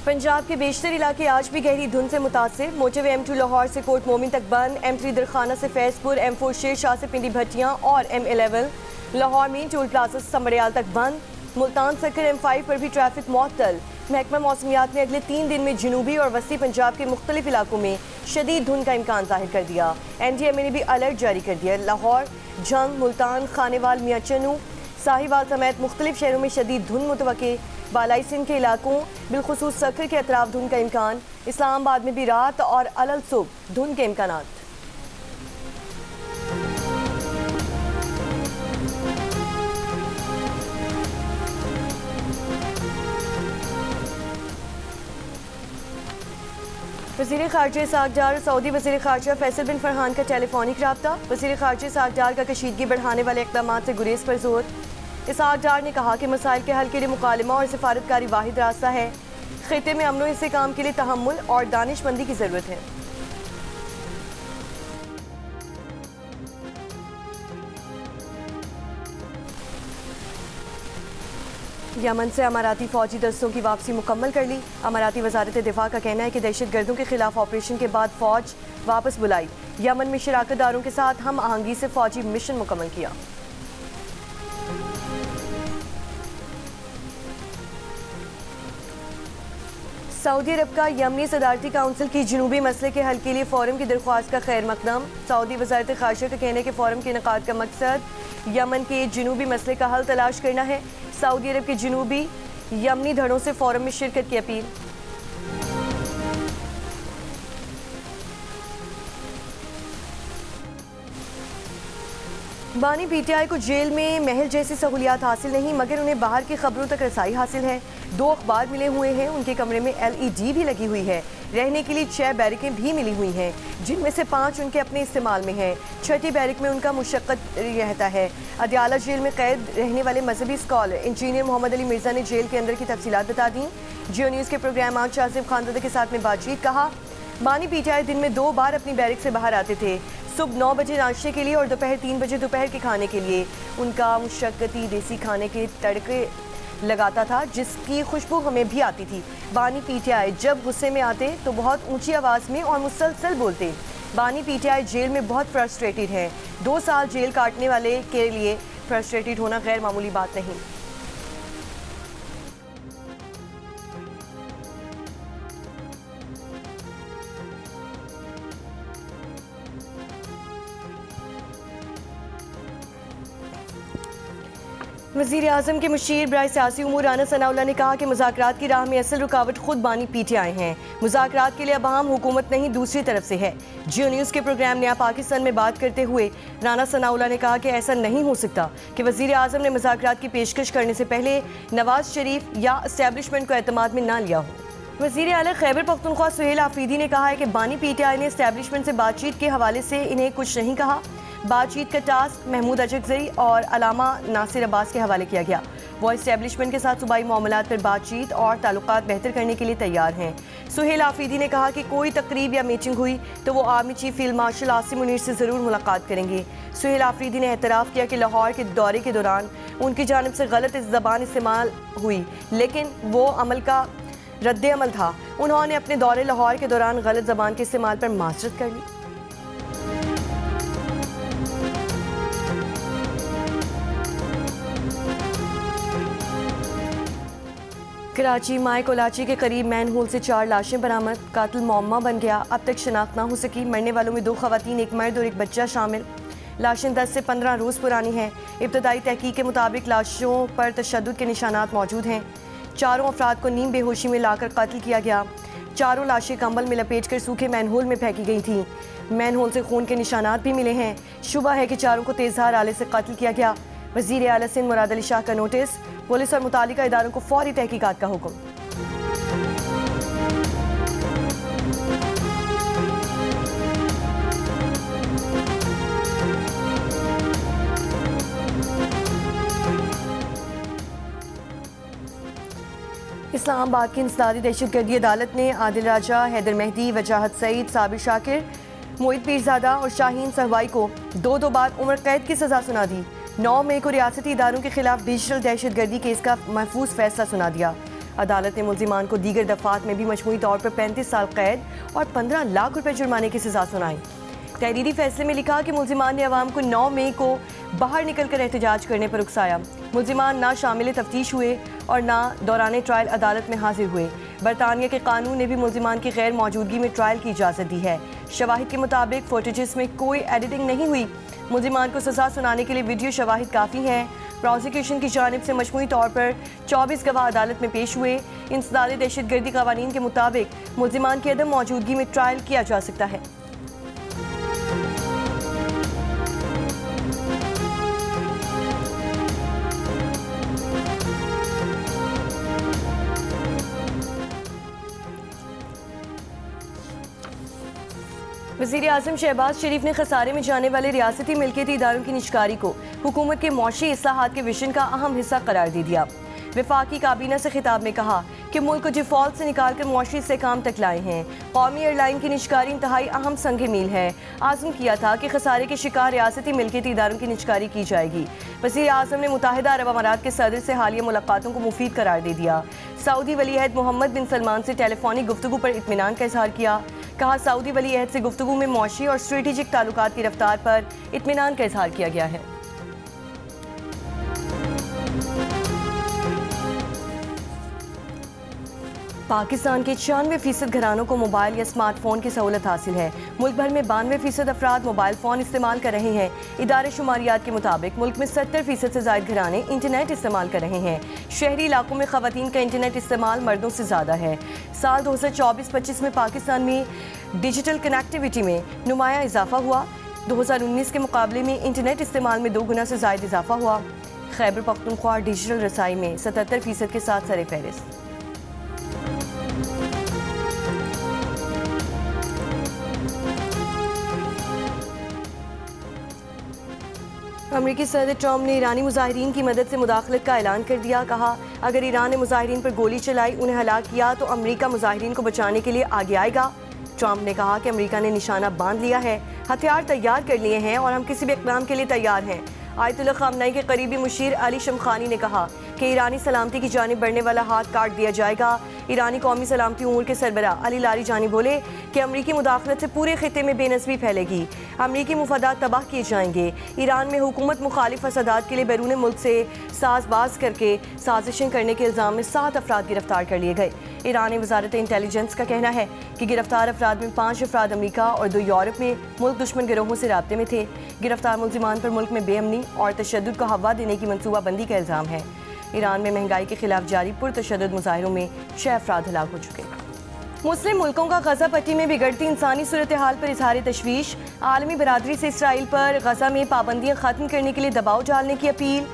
पंजाब के बेशतर इलाके आज भी गहरी धुंध से मुतासिर। मोटरवे M2 लाहौर से कोट मोमिन तक बंद, M3 दरखाना से फैजपुर, M4 शेर शाह से पिंडी भट्टियाँ और M11 लाहौर में टोल प्लाजा से समड़ियाल तक बंद। मुल्तान सर्कल M5 पर भी ट्रैफिक मुअत्तल। महकमा मौसमियात ने अगले 3 दिन में जनूबी और वसी पंजाब के मुख्तलिफ इलाकों में शदीद धुंध का इम्कान जाहिर कर दिया। NDMA ने भी अलर्ट जारी कर दिया। लाहौर, जंग, मुल्तान, खानेवाल, मियां चन्नू, साहिवाल समेत मुख्तलिफ शहरों में शदीद धुंध मुतवक्के। बालाई सिंध के इलाकों बिलखुसूस सक्र के अतराफ धुंध का इम्कान। इस्लामाबाद में भी रात और अलल सुबह धुंध के इम्कानात। वज़ीर ख़ारजा इसहाक़ डार, सऊदी वज़ीर ख़ारजा फैसल बिन फरहान का टेलीफोनिक रब्ता। वज़ीर ख़ारजा इसहाक़ डार का कशीदगी बढ़ाने वाले इक़दाम से गुरेज पर जोर। इसहाक़ डार ने कहा कि मसाइल के हल के लिए मुकालमा और सिफारतकारी वाहिद रास्ता है। ख़ित्ते में अमन इससे काम के लिए तहम्मुल और दानिशमंदी की ज़रूरत है। यमन से अमाराती फौजी दस्तों की वापसी मुकम्मल कर ली। अमाराती वजारत दिफा का कहना है कि दहशत गर्दों के खिलाफ ऑपरेशन के बाद फौज वापस बुलाई। यमन में शराकतदारों के साथ हम आहंगी से फौजी मिशन मुकम्मल किया। सऊदी अरब का यमनी सदारती काउंसिल की जनूबी मसले के हल के लिए फोरम की दरख्वास्त का खैर मकदम। सऊदी वजारत ख़ारजा का कहना है कि फोरम के इनेकाद का मकसद यमन के जनूबी मसले का हल तलाश करना है। सऊदी अरब के जनूबी यमनी धड़ों से फोरम में शिरकत की अपील। बानी PTI को जेल में महल जैसी सहूलियात हासिल नहीं, मगर उन्हें बाहर की खबरों तक रसाई हासिल है। 2 अखबार मिले हुए हैं। उनके कमरे में LED भी लगी हुई है। रहने के लिए 6 बैरिकें भी मिली हुई हैं, जिनमें से 5 उनके अपने इस्तेमाल में हैं। 6ठी बैरिक में उनका मुशक्कत रहता है। अदयाला जेल में कैद रहने वाले मजहबी स्कॉलर इंजीनियर मोहम्मद अली मिर्जा ने जेल के अंदर की तफसीलात बता दी। जियो न्यूज़ के प्रोग्राम आज शाजिब खानदादा के साथ में बातचीत। कहा, बानी PTI दिन में 2 बार अपनी बैरिक से बाहर आते थे, सुबह 9 बजे नाश्ते के लिए और दोपहर 3 बजे दोपहर के खाने के लिए। उनका मुशक्कती देसी खाने के तड़के लगाता था, जिसकी खुशबू हमें भी आती थी। बानी PTI जब गुस्से में आते तो बहुत ऊंची आवाज़ में और मुसलसल बोलते। बानी PTI जेल में बहुत फ्रस्ट्रेटेड हैं। 2 साल जेल काटने वाले के लिए फ्रस्ट्रेटेड होना गैर मामूली बात नहीं। वज़ीर आज़म के मुशीर बराए सियासी उमूर राना सनाउल्लाह ने कहा कि मुज़ाकरात की राह में असल रुकावट खुद बानी PTI हैं। मुज़ाकरात के लिए अब आम हुकूमत नहीं, दूसरी तरफ से है। जियो न्यूज़ के प्रोग्राम नया पाकिस्तान में बात करते हुए राना सनाउल्लाह ने कहा कि ऐसा नहीं हो सकता कि वज़ीर आज़म ने मुज़ाकरात की पेशकश करने से पहले नवाज शरीफ या इस्टेब्लिशमेंट को एतमाद में ना लिया हो। वज़ीर आला खैबर पख्तूनख्वा सुहेल आफरीदी ने कहा है कि बानी PTI ने इस्टेब्लिशमेंट से बातचीत के हवाले से इन्हें कुछ नहीं कहा। बातचीत का टास्क महमूद अजगजरी और अलामा नासिर अब्बास के हवाले किया गया। वो इस्टेब्लिशमेंट के साथ सूबाई मामलात पर बातचीत और ताल्लुकात बेहतर करने के लिए तैयार हैं। सुहेल आफरीदी ने कहा कि कोई तकरीब या मीटिंग हुई तो वो army chief field marshal Asim Munir से ज़रूर मुलाकात करेंगे। सुहेल आफरीदी ने एतराफ़ किया कि लाहौर के दौरे के दौरान उनकी जानिब से गलत ज़बान इस्तेमाल हुई, लेकिन वो अमल का रद्द अमल था। उन्होंने अपने दौरे लाहौर के दौरान गलत ज़बान के इस्तेमाल पर माज़रत कर ली। कराची माए कोलाची के करीब मैन होल से 4 लाशें बरामद। कातिल मौम्मा बन गया, अब तक शनाख्त ना हो सकी। मरने वालों में 2 खवातीन, 1 मर्द और 1 बच्चा शामिल। लाशें 10 से 15 रोज़ पुरानी हैं। इब्तदाई तहकीक के मुताबिक लाशों पर तशद्दुद के निशानात मौजूद हैं। 4 अफराद को नीम बेहोशी में लाकर कत्ल किया गया। 4 लाशें कंबल में लपेट कर सूखे मैन होल में फेंकी गई थीं। मैन होल से खून के निशानात भी मिले हैं। शुबा है कि 4 को तेज़धार आले से कत्ल किया गया। वज़ीर आला सिंध मुराद अली शाह का नोटिस, पुलिस और मुतालिका इदारों को फौरी तहकीकात का हुक्म। इस्लामाबाद की इंसदादी दहशतगर्दी अदालत ने आदिल राजा, हैदर मेहदी, वजाहत सईद, साबिर शाकिर, मोहित पीरजादा और शाहीन सहवाई को 2-2 बार उम्र कैद की सज़ा सुना दी। 9 मई को रियासती इदारों के खिलाफ डिजिटल दहशतगर्दी केस का महफूज फैसला सुना दिया। अदालत ने मुल्जिमान को दीगर दफात में भी मजमूई तौर पर 35 साल कैद और 15 लाख रुपए जुर्माने की सजा सुनाई। तहरीरी फैसले में लिखा कि मुल्जिमान ने अवाम को 9 मई को बाहर निकलकर एहतजाज करने पर उकसाया। मुल्जिमान ना शामिल तफ्तीश हुए और ना दौरान ट्रायल अदालत में हाजिर हुए। बरतानिया के कानून ने भी मुल्जिमान की गैर मौजूदगी में ट्रायल की इजाज़त दी है। शवाहिद के मुताबिक फुटेजेस में कोई एडिटिंग नहीं हुई। मुल्जिमान को सजा सुनाने के लिए वीडियो शवाहिद काफ़ी हैं। प्रोसिक्यूशन की जानिब से मजमूई तौर पर 24 गवाह अदालत में पेश हुए। इंसदाद दहशतगर्दी कवानीन के मुताबिक मुल्जिमान की अदम मौजूदगी में ट्रायल किया जा सकता है। वज़ीर आज़म शहबाज शरीफ ने खसारे में जाने वाले रियासती मिल्कियती इदारों की निजकारी को हुकूमत के मौशी इस्लाहात के विजन का अहम हिस्सा करार दे दिया। वफाकी काबीना से खिताब में कहा कि मुल्क को डिफॉल्ट से निकाल कर मौशी इस्तेहकाम तक लाए हैं। कौमी एयरलाइन की निजकारी इंतहाई अहम संग मील है। आज़म किया था कि खसारे के शिकार रियासती मिल्कियती इदारों की निजकारी की जाएगी। वज़ीर आज़म ने मुत्तहिदा अरब अमारात के सदर से हालिया मुलाकातों को मुफीद करार दे दिया। सऊदी वली अहद मोहम्मद बिन सलमान से टेलीफोनिक गुफ्तगू पर इत्मीनान का इजहार किया। कहा सऊदी वली अहद से गुफ्तगू में मौशी और स्ट्रेटेजिक ताल्लुकात की रफ्तार पर इत्मीनान का इजहार किया गया है। पाकिस्तान के 96% घरानों को मोबाइल या स्मार्टफोन की सहूलत हासिल है। मुल्क भर में 92% अफराद मोबाइल फ़ोन इस्तेमाल कर रहे हैं। इदारे शुमारियात के मुताबिक मुल्क में 70% से ज़ायद घराने इंटरनेट इस्तेमाल कर रहे हैं। शहरी इलाकों में ख़वातीन का इंटरनेट इस्तेमाल मर्दों से ज़्यादा है। साल 2024-25 में पाकिस्तान में डिजिटल कनेक्टिविटी में नुमाया इजाफा हुआ। 2019 के मुकाबले में इंटरनेट इस्तेमाल में 2 गुना से ज़ायद इजाफा हुआ। खैबर पख्तूनख्वा डिजिटल रसाई में 77% के साथ सर फहरिस्त। अमरीकी सदर ट्रंप ने ईरानी मुजाहिरीन की मदद से मुदाखलत का ऐलान कर दिया। कहा अगर ईरान ने मुजाहिरीन पर गोली चलाई, उन्हें हलाक किया तो अमरीका मुजाहिरीन को बचाने के लिए आगे आएगा। ट्रंप ने कहा कि अमरीका ने निशाना बांध लिया है, हथियार तैयार कर लिए हैं और हम किसी भी इक़दाम के लिए तैयार हैं। आयतुल्लाह ख़ामनई के करीबी मुशीर अली शमखानी ने कहा कि ईरानी सलामती की जानिब बढ़ने वाला हाथ काट दिया जाएगा। ईरानी कौमी सलामती उमूर के सरबरा अली लारीजानी बोले कि अमरीकी मुदाखलत से पूरे खिते में बेनज़मी फैलेगी, अमरीकी मुफादात तबाह किए जाएंगे। ईरान में हुकूमत मुखालिफ फसादात के लिए बैरून मुल्क से साजबाज करके साजिशें करने के इल्ज़ाम में 7 अफराद गिरफ्तार कर लिए गए। ईरानी वजारत इंटेलिजेंस का कहना है कि गिरफ्तार अफराद में 5 अफराद अमरीका और 2 यूरोप में मुल्क दुश्मन गिरोहों से राब्ते में थे। गिरफ्तार मुल्जिमान पर मुल्क में बेअमनी और तशद्दुद को हवा देने की मनसूबाबंदी का इल्ज़ाम है। ईरान में महंगाई के खिलाफ जारी पुरतशद्दुद मुजाहिरों में 6 अफराद हलाक हो चुके। मुस्लिम मुल्कों का गजा पट्टी में बिगड़ती इंसानी सूरत हाल पर इजहार तशवीश। आलमी बरादरी से इसराइल पर गजा में पाबंदियाँ खत्म करने के लिए दबाव डालने की अपील।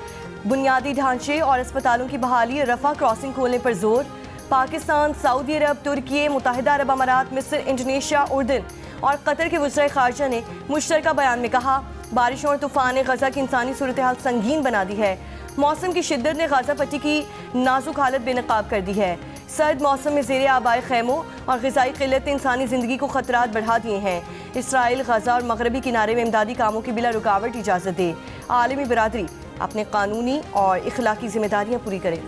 बुनियादी ढांचे और अस्पतालों की बहाली, रफा क्रॉसिंग खोलने पर जोर। पाकिस्तान, सऊदी अरब, तुर्की, मुत्तहिदा अरब अमारात, मिस्र, इंडोनेशिया, उर्दन और कतर के वज़ीर ख़ारजा ने मुश्तरका बयान में कहा बारिशों और तूफ़ान ने गजा की इंसानी सूरत हाल संगीन बना दी है। मौसम की शिद्दत ने गजा पट्टी की नाजुक हालत बेनकाब कर दी है। सर्द मौसम में ज़ेरे आबाए खैमों और ग़िज़ाई क़िल्लत ने इंसानी ज़िंदगी को ख़तरात बढ़ा दिए हैं। इसराइल, गजा और मगरबी किनारे में इमदादी कामों की बिला रुकावट इजाज़त दे। आलमी बरादरी अपने कानूनी और इखलाकी जिम्मेदारियाँ पूरी करें।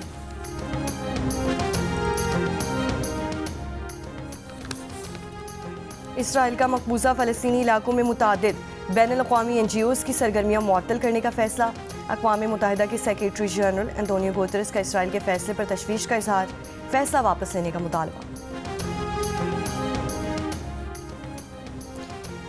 इसराइल का मकबूजा फ़लस्तीनी इलाकों में मुतादिद बैनुल-अक़वामी NGOs की सरगर्मियाँ मुअत्तल करने का फ़ैसला। अक़वाम मुत्तहिदा के सेक्रेटरी जनरल एंटोनियो गुतेरेस का इसराइल के फ़ैसले पर तशवीश का इजहार, फ़ैसला वापस लेने का मुतालबा।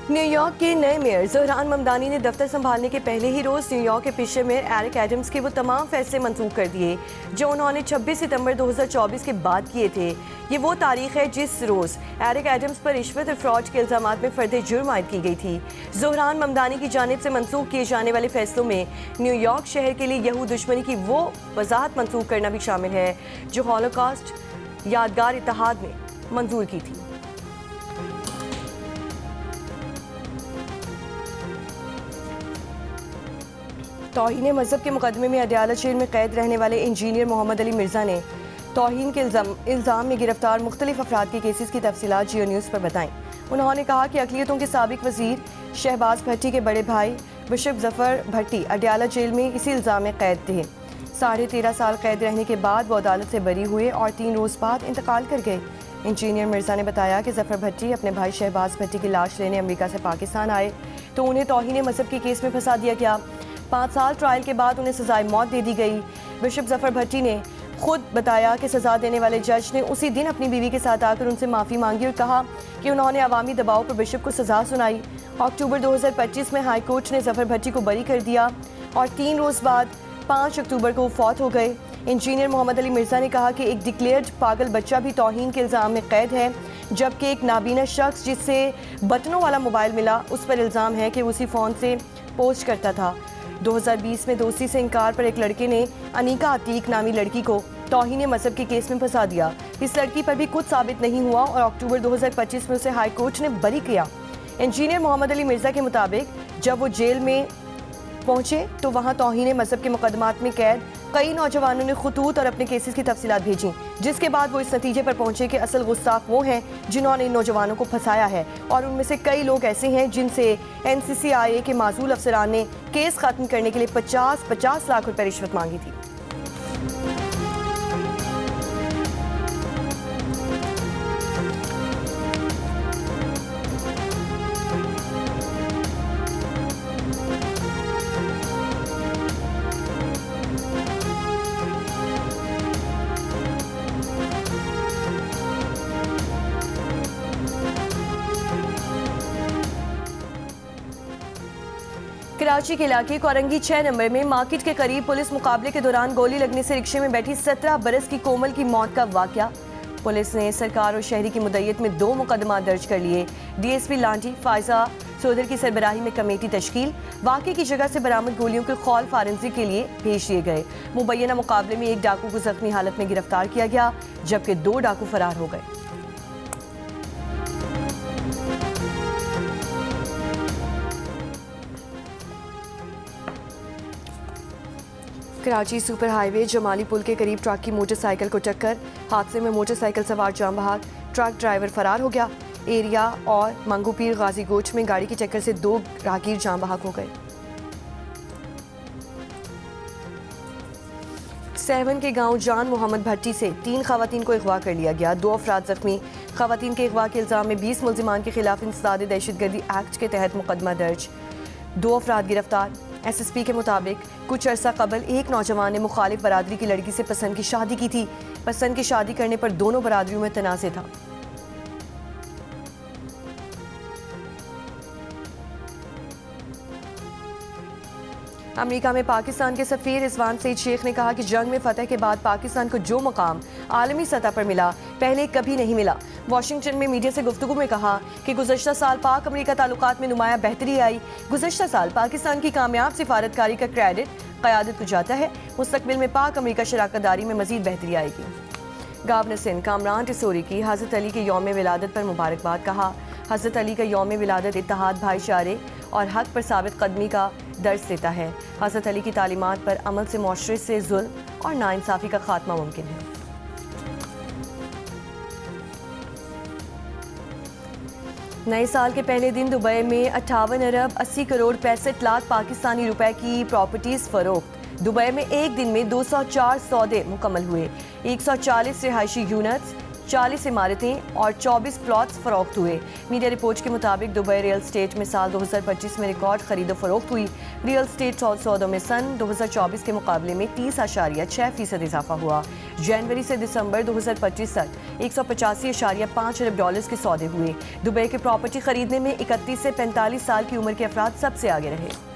न्यूयॉर्क के नए मेयर ज़हरान ममदानी ने दफ्तर संभालने के पहले ही रोज़ न्यूयॉर्क के पिछले मेयर एरिक एडम्स के वो तमाम फैसले मंसूख कर दिए जो उन्होंने 26 सितंबर 2024 के बाद किए थे। ये वो तारीख है जिस रोज़ एरिक एडम्स पर रिश्वत और फ्रॉड के इल्ज़ाम में फ़र्द जुर्म आयद की गई थी। ज़हरान ममदानी की जानिब से मंसूख किए जाने वाले फैसलों में न्यूयॉर्क शहर के लिए यहूद दुश्मनी की वो वजाहत मंसूख करना भी शामिल है जो हॉलोकॉस्ट यादगार इत्तेहाद में मंजूर की थी। तौहीन मज़हब के मुकदमे में अडयाला जेल में कैद रहने वाले इंजीनियर मोहम्मद अली मिर्ज़ा ने तौहीन के इल्ज़ाम में गिरफ्तार मुख्तलिफ अफराद के केसेस की तफसीलात जियो न्यूज़ पर बताईं। उन्होंने कहा कि अक़लियतों के साबिक वज़ीर शहबाज भट्टी के बड़े भाई बिशप ज़फ़र भट्टी अडयाला जेल में इसी इल्ज़ाम में कैद थे। 13.5 साल कैद रहने के बाद वो अदालत से बरी हुए और 3 रोज़ बाद इंतकाल कर गए। इंजीनियर मिर्ज़ा ने बताया कि जफ़र भट्टी अपने भाई शहबाज भट्टी की लाश लेने अमेरिका से पाकिस्तान आए तो उन्हें तौहीन मज़हब के केस में फंसा दिया गया। 5 साल ट्रायल के बाद उन्हें सजाए मौत दे दी गई। बिशप जफ़र भट्टी ने खुद बताया कि सज़ा देने वाले जज ने उसी दिन अपनी बीवी के साथ आकर उनसे माफ़ी मांगी और कहा कि उन्होंने अवामी दबाव पर बिशप को सज़ा सुनाई। अक्टूबर 2025 में हाई कोर्ट ने जफ़र भट्टी को बरी कर दिया और 3 रोज़ बाद 5 अक्टूबर को फौत हो गए। इंजीनियर मोहम्मद अली मिर्ज़ा ने कहा कि एक डिक्लेयर्ड पागल बच्चा भी तौहीन के इल्ज़ाम में कैद है, जबकि एक नाबीना शख्स जिससे बटनों वाला मोबाइल मिला उस पर इल्ज़ाम है कि उसी फ़ोन से पोस्ट करता था। 2020 में दोस्ती से इनकार पर एक लड़के ने अनीका अतीक नामी लड़की को तौहीन मज़हब के केस में फंसा दिया। इस लड़की पर भी कुछ साबित नहीं हुआ और अक्टूबर 2025 में उसे हाई कोर्ट ने बरी किया। इंजीनियर मोहम्मद अली मिर्ज़ा के मुताबिक जब वो जेल में पहुंचे तो वहां तौहीन मज़हब के मुकदमात में कैद कई नौजवानों ने खतूत और अपने केसेस की तफसीलात भेजी, जिसके बाद वो इस नतीजे पर पहुंचे कि असल गुस्ताख वो हैं जिन्होंने इन नौजवानों को फंसाया है और उनमें से कई लोग ऐसे हैं जिनसे NCCIA के मासूल अफसरान ने केस खत्म करने के लिए 50 लाख रुपए रिश्वत मांगी थी। कराची के इलाके कोरंगी 6 नंबर में मार्केट के करीब पुलिस मुकाबले के दौरान गोली लगने से रिक्शे में बैठी 17 बरस की कोमल की मौत का वाकया। पुलिस ने सरकार और शहरी की मुद्दत में 2 मुकदमा दर्ज कर लिए। DSP लांटी फायजा सोदर की सरबराही में कमेटी तश्कील। वाक़े की जगह से बरामद गोलियों के खौल फारेंसिक के लिए भेज दिए गए। मुबैना मुकाबले में एक डाकू को जख्मी हालत में गिरफ्तार किया गया, जबकि 2 डाकू फरार हो गए। कराची सुपर हाईवे जमाली पुल के करीब ट्रक की मोटरसाइकिल को टक्कर। हादसे में मोटरसाइकिल सवार जाम बहाक, ट्रक ड्राइवर फरार हो गया। एरिया और मंगूपीर गाजी गोच में गाड़ी की टक्कर से 2 राहगीर जाम बहाक हो गए। 7 के गांव जान मोहम्मद भट्टी से 3 खवातीन को अगवा कर लिया गया। 2 अफराद जख्मी। खवातीन के अगवा के इल्जाम में 20 मुल्जिमान के खिलाफ इंसदाद दहशतगर्दी एक्ट के तहत मुकदमा दर्ज। 2 अफराद गिरफ्तार। SSP के मुताबिक कुछ अरसा कबल एक नौजवान ने मुखालिफ बरादरी की लड़की से पसंद की शादी की थी। पसंद की शादी करने पर दोनों बरादरियों में तनाज़े था। अमेरिका में पाकिस्तान के सफ़ीर रिजवान सईद शेख ने कहा कि जंग में फतह के बाद पाकिस्तान को जो मकाम आलमी सतह पर मिला पहले कभी नहीं मिला। वाशिंगटन में मीडिया से गुफ्तगू में कहा कि गुज़श्ता साल पाक अमेरिका ताल्लुकात में नुमाया बेहतरी आई। गुज़श्ता साल पाकिस्तान की कामयाब सिफारतकारी का क्रेडिट क़यादत को जाता है। मुस्तक़बिल में पाक अमेरिका शराकतदारी में मज़ीद बेहतरी आएगी। गवर्नर सिंध कामरान टिसोरी की हज़रत अली के यौम विलादत पर मुबारकबाद। कहा हज़रत अली का यौम विलादत इत्तेहाद, भाईचारे और हक पर साबित कदमी का दर्स देता है। हज़रत अली की तालीमात पर अमल से मुआशरे से जुल्म और नाइंसाफ़ी का खात्मा मुमकिन है। नए साल के पहले दिन दुबई में 58 अरब 80 करोड़ 65 लाख पाकिस्तानी रुपए की प्रॉपर्टीज़ फरोख्त। दुबई में एक दिन में 204 सौदे मुकम्मल हुए। 140 रिहायशी यूनिट्स, 40 इमारतें और 24 प्लॉट्स फरोख्त हुए। मीडिया रिपोर्ट के मुताबिक दुबई रियल स्टेट में साल 2025 में रिकॉर्ड खरीदो फरोख्त हुई। रियल स्टेट सौदों में सन 2024 के मुकाबले में 30.6% इजाफा हुआ। जनवरी से दिसंबर 2025 तक 185.5 अरब डॉलर्स के सौदे हुए। दुबई के प्रॉपर्टी खरीदने में 31 से 45 साल की उम्र के अफराद सबसे आगे रहे।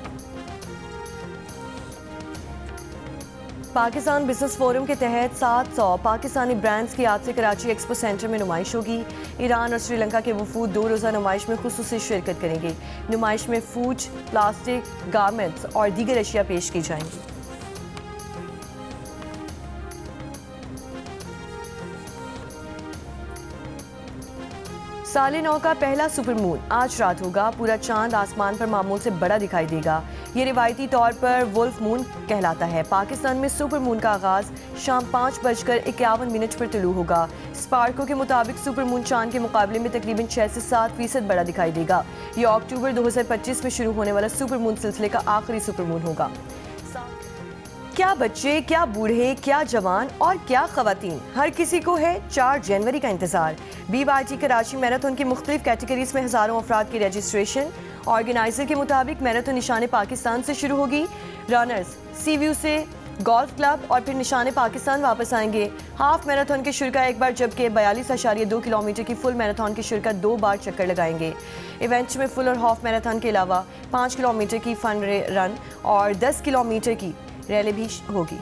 पाकिस्तान बिजनेस फोरम के तहत 700 पाकिस्तानी ब्रांड्स की आज से कराची एक्सपो सेंटर में नुमाइश होगी। ईरान और श्रीलंका के वफूद 2 रोज़ा नुमाइश में खुसूसी शिरकत करेंगे। नुमाइश में फूड, प्लास्टिक, गारमेंट्स और दीगर अशिया पेश की जाएंगी। साल 9 का पहला सुपर मून आज रात होगा। पूरा चांद आसमान पर मामूल से बड़ा दिखाई देगा। ये रिवायती तौर पर वुल्फ मून कहलाता है। पाकिस्तान में सुपर मून का आगाज शाम 5:51 पर तुलू होगा। स्पार्को के मुताबिक सुपर मून चांद के मुकाबले में तकरीबन 6 से 7% बड़ा दिखाई देगा। ये अक्टूबर 2025 में शुरू होने वाला सुपर मून सिलसिले का आखिरी सुपर मून होगा। क्या बच्चे, क्या बूढ़े, क्या जवान और क्या खवातीन, हर किसी को है 4 जनवरी का इंतजार। BYT कराची मैराथन की मुख्तलिफ कैटेगरीज में हज़ारों अफराद की रजिस्ट्रेशन। ऑर्गेनाइजर के मुताबिक मैराथन निशान पाकिस्तान से शुरू होगी। रनर्स सी व्यू से, गोल्फ क्लब और फिर निशान पाकिस्तान वापस आएंगे। हाफ मैराथन के शुरा एक बार, जबकि 42.2 किलोमीटर की फुल मैराथन के शुरा 2 बार चक्कर लगाएंगे। इवेंट में फुल और हाफ मैराथन के अलावा 5 किलोमीटर की फन रन और 10 किलोमीटर की रैली भी होगी।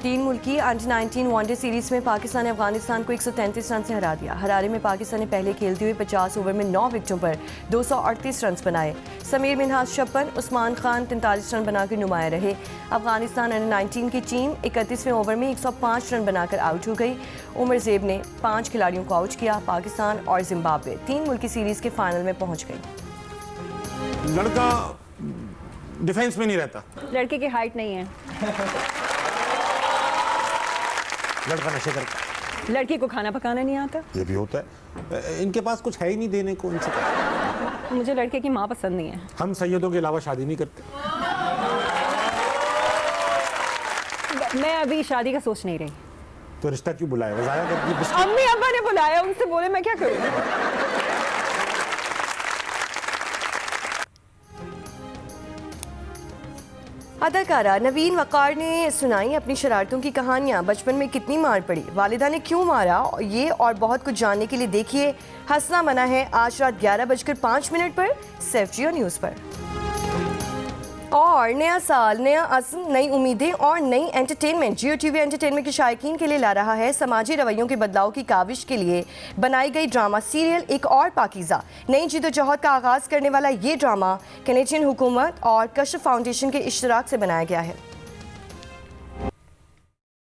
तीन मुल्की अंडर-19 वनडे सीरीज में पाकिस्तान ने अफगानिस्तान को 133 रन से हरा दिया। हरारे में पाकिस्तान ने पहले खेलते हुए 50 ओवर में 9 विकेटों पर 238 रन बनाए। समीर मिन्हाज 56, उस्मान खान 43 रन बनाकर नुमाया रहे। अफगानिस्तान अंडर-19 की टीम 31वें ओवर में 105 रन बनाकर आउट हो गई। उमर ज़ेब ने 5 खिलाड़ियों को आउट किया। पाकिस्तान और जिम्बाब्वे 3 मुल्की सीरीज के फाइनल में पहुंच गई। लड़का डिफेंस में नहीं रहता, लड़के की हाइट नहीं है, लड़का नशे करता, लड़की को खाना पकाना नहीं आता। ये भी होता है। इनके पास कुछ है ही नहीं देने को, इनसे क्या? मुझे लड़के की माँ पसंद नहीं है। हम सैयदों के अलावा शादी नहीं करते। मैं अभी शादी का सोच नहीं रही। तो रिश्ता क्यों बुलाया? वज़ाया करती। अम्मी अब्बा ने बुलाया, उनसे बोले मैं क्या करूँ। अदाकारा नवीन वकार ने सुनाई अपनी शरारतों की कहानियां। बचपन में कितनी मार पड़ी, वालिदा ने क्यों मारा, ये और बहुत कुछ जानने के लिए देखिए हंसना मना है आज रात 11:05 पर सिर्फ जियो न्यूज़ पर। और नया साल, नया अज़्म, नई उम्मीदें और नई एंटरटेनमेंट। जियो टीवी एंटरटेनमेंट के शायकीन के लिए ला रहा है समाजी रवैयों के बदलाव की काविश के लिए बनाई गई ड्रामा सीरियल एक और पाकीज़ा। नई जिदोजहद का आगाज़ करने वाला ये ड्रामा कैनेडियन हुकूमत और कश्फ फाउंडेशन के इश्तराक से बनाया गया है।